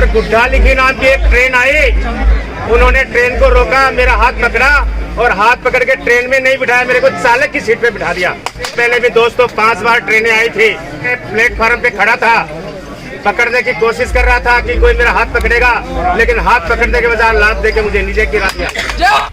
और गुड्डा लिखी नाम की एक ट्रेन आई, उन्होंने ट्रेन को रोका, मेरा हाथ पकड़ा और हाथ पकड़ के ट्रेन में नहीं बिठाया, मेरे को चालक की सीट पे बिठा दिया। पहले भी दोस्तों 5 बार ट्रेनें आई थी, प्लेटफॉर्म पे खड़ा था, पकड़ने की कोशिश कर रहा था कि कोई मेरा हाथ पकड़ेगा, लेकिन हाथ पकड़ने के बजाय लात दे के मुझे नीचे गिरा दिया।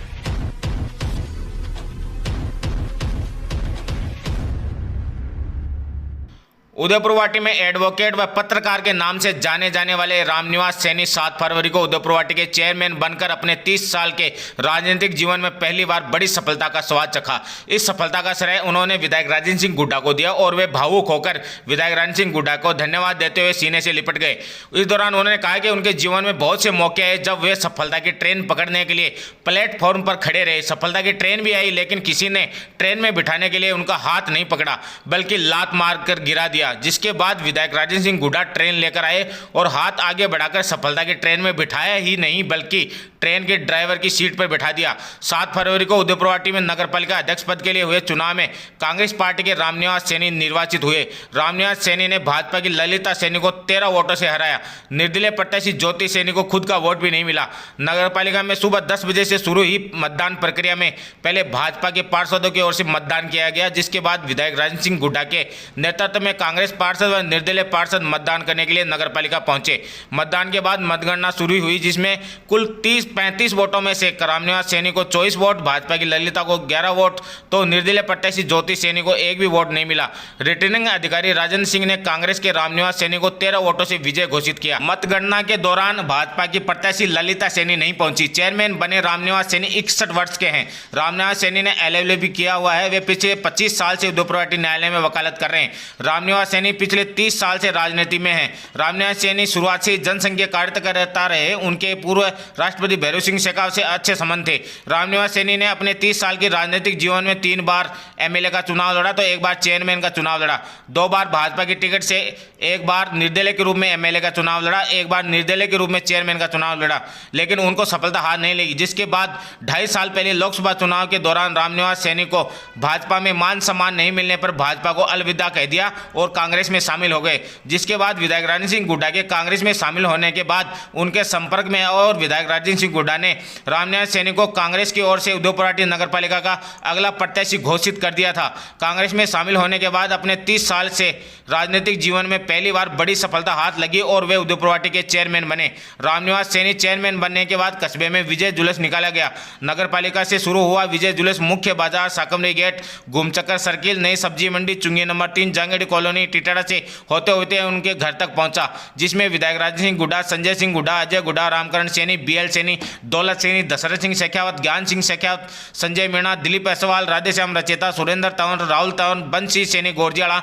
उदयपुरवाटी में एडवोकेट व पत्रकार के नाम से जाने जाने वाले रामनिवास सैनी 7 फरवरी को उदयपुरवाटी के चेयरमैन बनकर अपने 30 साल के राजनीतिक जीवन में पहली बार बड़ी सफलता का स्वाद चखा। इस सफलता का श्रेय उन्होंने विधायक राजेंद्र सिंह गुड्डा को दिया और वे भावुक होकर विधायक राजेंद्र सिंह गुड्डा को धन्यवाद देते हुए सीने से लिपट गए। इस दौरान उन्होंने कहा कि उनके जीवन में बहुत से मौके आए जब वे सफलता की ट्रेन पकड़ने के लिए प्लेटफॉर्म पर खड़े रहे। सफलता की ट्रेन भी आई, लेकिन किसी ने ट्रेन में बिठाने के लिए उनका हाथ नहीं पकड़ा, बल्कि लात मारकर गिरा दिया, जिसके बाद विधायक राजेंद्र सिंह गुड्डा ट्रेन लेकर आए और हाथ आगे बढ़ाकर सफलता की ट्रेन में बिठाया ही नहीं, बल्कि ट्रेन के ड्राइवर की सीट पर बिठा दिया। 7 फरवरी को उदयपुरवाटी में नगरपालिका अध्यक्ष पद के लिए हुए चुनाव में कांग्रेस पार्टी के रामनिवास सैनी निर्वाचित हुए। रामनिवास सैनी ने भाजपा की ललिता सैनी को 13 वोटों से हराया। निर्दलीय प्रत्याशी ज्योति सैनी को खुद का वोट भी नहीं मिला। नगरपालिका में सुबह 10 बजे से शुरू हुई मतदान प्रक्रिया में पहले भाजपा के पार्षदों की ओर से मतदान किया गया, जिसके बाद विधायक राजेंद्र सिंह गुड्डा के नेतृत्व में कांग्रेस पार्षद व निर्दलीय पार्षद मतदान करने के लिए नगरपालिका पहुंचे। मतदान के बाद मतगणना शुरू हुई, जिसमें कुल 35 वोटों में से रामनिवास सैनी को 24 वोट, भाजपा की ललिता को 11 वोट तो निर्दलीय प्रत्याशी ज्योति सैनी को 1 भी वोट नहीं मिला। रिटर्निंग अधिकारी राजेंद्र सिंह ने कांग्रेस के रामनिवास सैनी को 13 वोटों से विजय घोषित किया। मतगणना के दौरान भाजपा की प्रत्याशी ललिता सैनी नहीं पहुंची। चेयरमैन बने रामनिवास सैनी 61 वर्ष के हैं। रामनिवास सैनी ने LLB भी किया हुआ है। वे पिछले 25 साल से उदयपुरवाटी न्यायालय में वकालत कर रहे हैं। रामनिवास सैनी पिछले 30 साल से राजनीति में हैं। रामनिवास सैनी शुरुआत से जनसंघीय कार्यकर्ता रहे। उनके पूर्व राष्ट्रपति भैरव सिंह शेखावत से अच्छे संबंध थे। रामनिवास सैनी ने अपने 30 साल के राजनीतिक जीवन में 3 बार MLA का चुनाव लड़ा तो 1 बार चेयरमैन का चुनाव लड़ा, 2 बार भाजपा की टिकट से, 1 बार निर्दलीय के रूप में MLA का चुनाव लड़ा, 1 बार निर्दलीय के रूप में चेयरमैन का चुनाव लड़ा, लेकिन उनको सफलता हाथ नहीं लगी। जिसके बाद 2.5 साल पहले लोकसभा चुनाव के दौरान रामनिवास सैनी को भाजपा में मान सम्मान नहीं मिलने पर भाजपा को अलविदा कह दिया और कांग्रेस में शामिल हो गए। जिसके बाद विधायक राजेंद्र सिंह गुड्डा के कांग्रेस में शामिल होने के बाद उनके संपर्क में और विधायक राजेंद्र सिंह गुड्डा ने रामनिवास सैनी को कांग्रेस की ओर से उदयपुरवाटी नगरपालिका का अगला प्रत्याशी घोषित कर दिया था। कांग्रेस में शामिल होने के बाद अपने 30 साल से राजनीतिक जीवन में पहली बार बड़ी सफलता हाथ लगी और वे उदयपुरवाटी के चेयरमैन बने। रामनिवास सैनी चेयरमैन बनने के बाद कस्बे में विजय जुलूस निकाला गया। नगरपालिका से शुरू हुआ विजय जुलूस मुख्य बाजार, साकमरी गेट, घूमचक्कर सर्किल, नई सब्जी मंडी, चुंगी नंबर 3, जांगेड़ी कॉलोनी, टिटाड़ा से होते होते उनके घर तक पहुंचा, जिसमें विधायक राजेंद्र सिंह गुड्डा, संजय सिंह गुड्डा, अजय गुड्डा, रामकरण सैनी, BL सैनी, दौलत सैनी, दशरथ सिंह शेखावत, ज्ञान सिंह शेखावत, संजय मीणा, दिलीप असवाल, राधेश्याम रचेता, सुरेंद्र तंवर, राहुल तंवर, बंसी सैनी गोरजियाड़ा,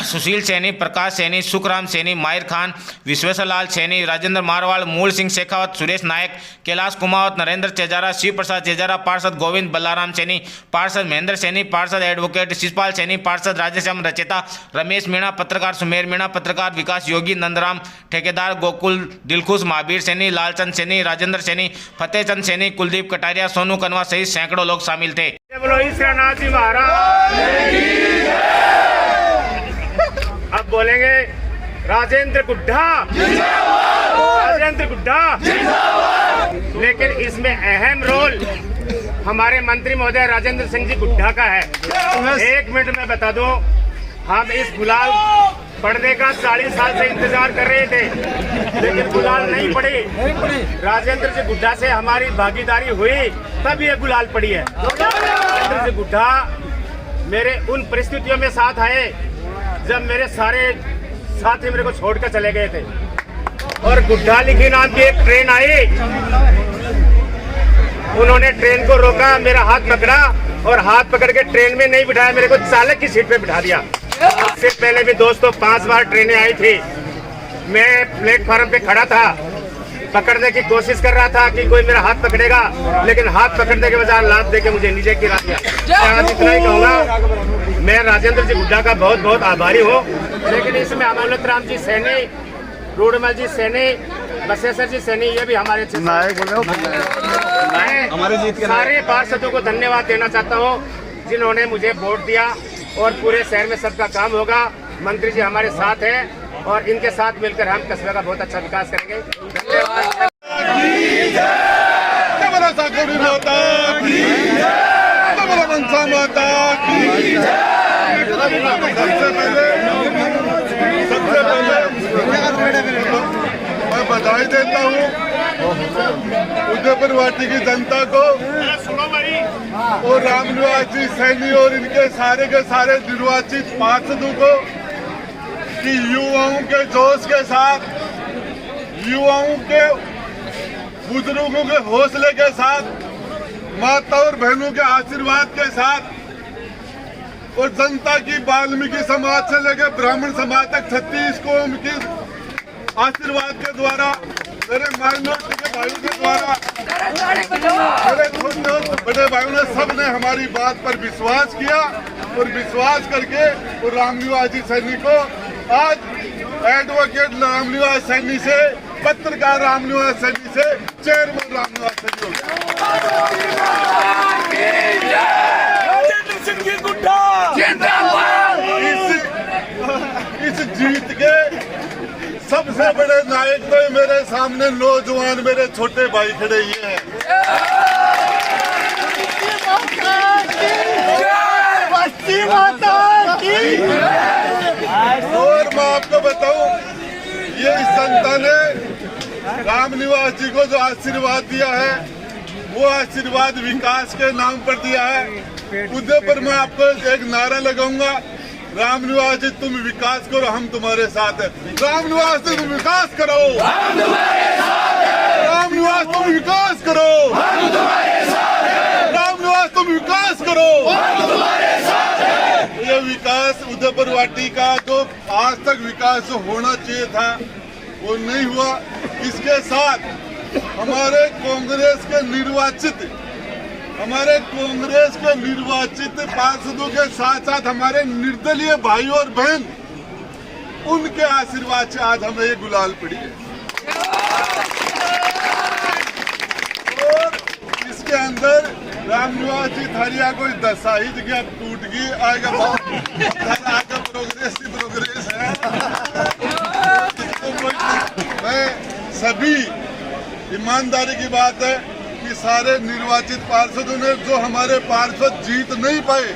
सुशील सैनी, प्रकाश सैनी, सुखराम सैनी, माहिर खान, विश्वेश्वर लाल सैनी, राजेंद्र मारवाल, मूल सिंह शेखावत, सुरेश नायक, कैलाश कुमावत, नरेंद्र चेजारा, शिव प्रसाद चेजारा, पार्षद गोविंद बल्लाराम सैनी, पार्षद महेंद्र सैनी, पार्षद एडवोकेट शिषपाल सैनी, पार्षद राधेश्याम रचेता, रमेश मीणा, पत्रकार सुमेर मीणा, पत्रकार विकास योगी, नंदराम, ठेकेदार गोकुल, दिलखुश, महावीर सैनी, लालचंद सैनी, राजेंद्र सैनी, फतेहचंद सैनी, कुलदीप कटारिया, सोनू कनवा सहित सैकड़ों लोग शामिल थे। अब बोलेंगे राजेंद्र गुड्डा, राजेंद्र गुड्डा। लेकिन इसमें अहम रोल हमारे मंत्री महोदय राजेंद्र सिंह जी गुड्डा का है। 1 मिनट में बता दूं, हम इस गुलाल पढ़ने का 40 साल से इंतजार कर रहे थे, लेकिन गुलाल नहीं पड़ी। राजेंद्र जी गुड्डा से हमारी भागीदारी हुई, तब ये गुलाल पड़ी है। राजेंद्र जी गुड्डा मेरे उन परिस्थितियों में साथ आए जब मेरे सारे साथी मेरे को छोड़कर चले गए थे, और गुड्डा लिखी नाम की एक ट्रेन आई, उन्होंने ट्रेन को रोका, मेरा हाथ पकड़ा और हाथ पकड़ के ट्रेन में नहीं बिठाया, मेरे को चालक की सीट पे बिठा दिया। इससे पहले भी दोस्तों 5 बार ट्रेनें आई थी। मैं प्लेटफॉर्म पे खड़ा था, पकड़ने की कोशिश कर रहा था कि कोई मेरा हाथ पकड़ेगा, लेकिन हाथ पकड़ने के बजाय लात दे के मुझे नीचे गिरा दिया। आज इतना ही कहूँगा, मैं राजेंद्र जी गुड्डा का बहुत बहुत आभारी हूँ। लेकिन इसमें अमोलत राम जी सैनी, रूडमल जी सैनी, बसेसर जी सैनी, ये भी हमारे सारे पार्षदों को धन्यवाद देना चाहता हूँ जिन्होंने मुझे वोट दिया, और पूरे शहर में सबका काम होगा। मंत्री जी हमारे साथ हैं और इनके साथ मिलकर हम कस्बे का बहुत अच्छा विकास करेंगे। धन्यवाद। सबसे पहले मैं बधाई देता हूँ उदयपुर वाटी की जनता को और रामनिवास जी सैनी और इनके सारे के सारे निर्वाचित पार्षदों को कि युवाओं के जोश के साथ, युवाओं के बुजुर्गों के हौसले के साथ, माता और बहनों के आशीर्वाद के साथ और जनता की वाल्मीकि समाज से लेकर ब्राह्मण समाज तक 36 कौम की आशीर्वाद के द्वारा, मेरे माइनॉरिटी के भाइयों के द्वारा, मेरे छोटे और बड़े भाइयों ने सबने हमारी बात पर विश्वास किया और विश्वास करके और रामनिवास जी सैनी को आज एडवोकेट रामनिवास सैनी से पत्रकार रामनिवास सैनी से चेयरमैन रामनिवास सैनी हो गया। इस जीत के सबसे बड़े नायक तो मेरे सामने नौजवान मेरे छोटे भाई खड़े ये हैं। और मैं आपको बताऊं, ये इस जनता ने रामनिवास जी को जो आशीर्वाद दिया है वो आशीर्वाद विकास के नाम पर दिया है। उदयपुर में आपको एक नारा लगाऊंगा, रामनिवास जी तुम विकास करो, हम तुम्हारे साथ है। रामनिवास जी तुम विकास करो, रामनिवास तुम विकास करो, रामनिवास तुम विकास करो। ये विकास उदयपुर वाटी का जो आज तक विकास जो होना चाहिए था वो नहीं हुआ। इसके साथ हमारे कांग्रेस के निर्वाचित पार्षदों के साथ साथ हमारे निर्दलीय भाई और बहन, उनके आशीर्वाद से आज हमें ये गुलाल पड़ी है। और इसके अंदर रामनिवास जी थारिया कोई दशा ही जगह टूट गई, आगे आगे प्रोग्रेस ही प्रोग्रेस है। मैं सभी ईमानदारी की बात है कि सारे निर्वाचित पार्षदों ने जो हमारे पार्षद जीत नहीं पाए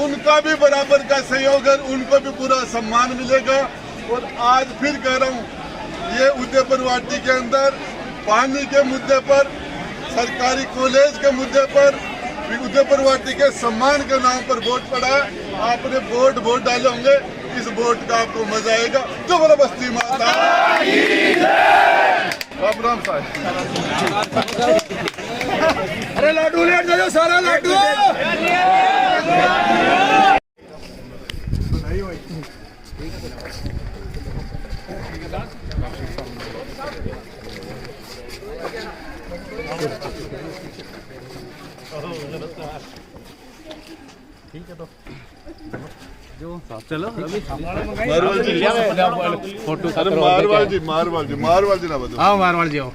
उनका भी बराबर का सहयोग है, उनको भी पूरा सम्मान मिलेगा। और आज फिर कह रहा हूँ, ये उदयपुर वाटी के अंदर पानी के मुद्दे पर, सरकारी कॉलेज के मुद्दे पर, उदयपुर वाटी के सम्मान के नाम पर वोट पड़ा है। आपने वोट डाले होंगे, इस वोट का आपको मजा आएगा। जो बोला बस्ती माता राम राम साहब। अरे लाडू ले जाओ, सारा लाडू ठीक है। तो जो चलो अभी मारवाल जी फोटो, अरे मारवाल जी ना बताओ। हाँ मारवाल जी आओ।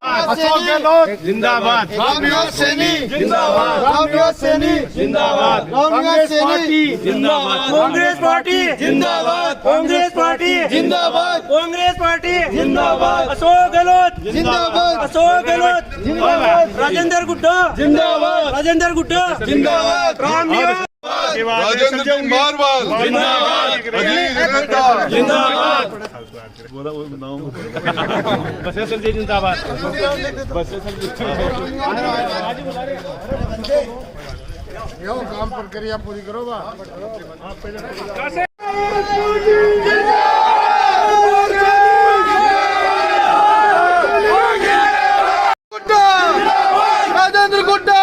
अशोक गहलोत जिंदाबाद, रामनिवास सैनी जिंदाबाद, रामनिवास सैनी जिंदाबाद, रामनिवास सैनी जिंदाबाद, कांग्रेस पार्टी जिंदाबाद, कांग्रेस पार्टी जिंदाबाद, कांग्रेस पार्टी जिंदाबाद, अशोक गहलोत जिंदाबाद, अशोक गहलोत जिंदाबाद, राजेंद्र गुड्डा जिंदाबाद, राजेंद्र गुड्डा जिंदाबाद, रामनिवास राजेंद्र सिंह मारवाल जिंदाबाद, जिंदाबाद, बसेसल जी जिंदाबाद, बसेसल जी काम प्रक्रिया पूरी करो बा। राजेंद्र गुड्डा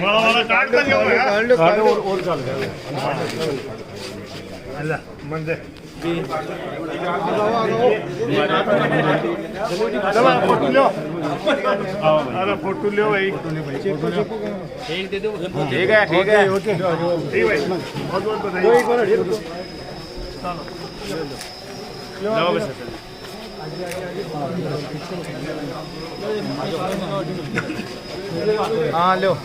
आओ स्टार्ट कर अरे फोटो लियो भाई ठीक है ठीक है ठीक भाई बहुत बहुत बधाई लो बस हाँ लो